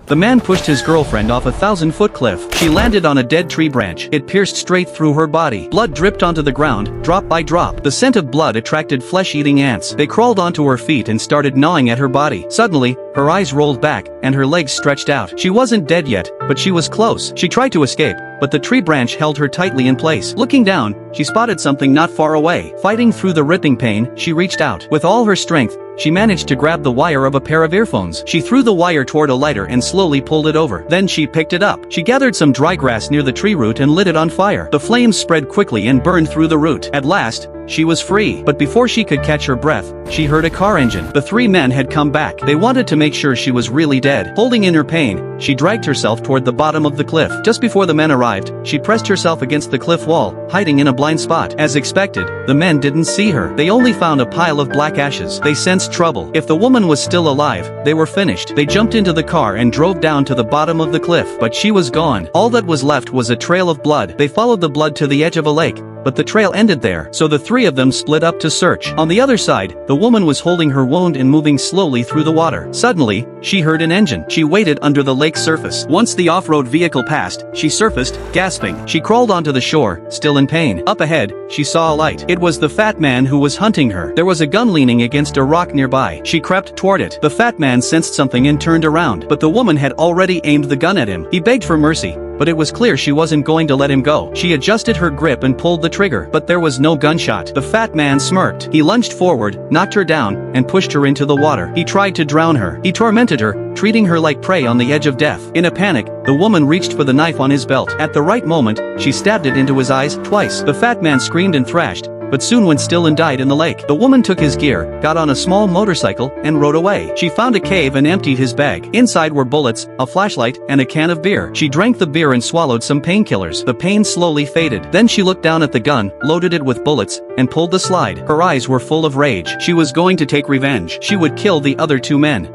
The man pushed his girlfriend off a 1,000-foot cliff. She landed on a dead tree branch. It pierced straight through her body. Blood dripped onto the ground, drop by drop. The scent of blood attracted flesh-eating ants. They crawled onto her feet and started gnawing at her body. Suddenly, her eyes rolled back, and her legs stretched out. She wasn't dead yet, but she was close. She tried to escape, but the tree branch held her tightly in place. Looking down, she spotted something not far away. Fighting through the ripping pain, she reached out. With all her strength, she managed to grab the wire of a pair of earphones. She threw the wire toward a lighter and slowly pulled it over. Then she picked it up. She gathered some dry grass near the tree root and lit it on fire. The flames spread quickly and burned through the root. At last, she was free. But before she could catch her breath, she heard a car engine. The three men had come back. They wanted to make sure she was really dead. Holding in her pain, she dragged herself toward the bottom of the cliff. Just before the men arrived, she pressed herself against the cliff wall, hiding in a blind spot. As expected, the men didn't see her. They only found a pile of black ashes. They sensed trouble. If the woman was still alive, they were finished. They jumped into the car and drove down to the bottom of the cliff. But she was gone. All that was left was a trail of blood. They followed the blood to the edge of a lake, but the trail ended there, so the three of them split up to search. On the other side, the woman was holding her wound and moving slowly through the water. Suddenly, she heard an engine. She waited under the lake's surface. Once the off-road vehicle passed, she surfaced, gasping. She crawled onto the shore, still in pain. Up ahead, she saw a light. It was the fat man who was hunting her. There was a gun leaning against a rock nearby. She crept toward it. The fat man sensed something and turned around, but the woman had already aimed the gun at him. He begged for mercy, but it was clear she wasn't going to let him go. She adjusted her grip and pulled the trigger, but there was no gunshot. The fat man smirked. He lunged forward, knocked her down, and pushed her into the water. He tried to drown her. He tormented her, treating her like prey on the edge of death. In a panic, the woman reached for the knife on his belt. At the right moment, she stabbed it into his eyes twice. The fat man screamed and thrashed, but soon went still and died in the lake. The woman took his gear, got on a small motorcycle, and rode away. She found a cave and emptied his bag. Inside were bullets, a flashlight, and a can of beer. She drank the beer and swallowed some painkillers. The pain slowly faded. Then she looked down at the gun, loaded it with bullets, and pulled the slide. Her eyes were full of rage. She was going to take revenge. She would kill the other two men.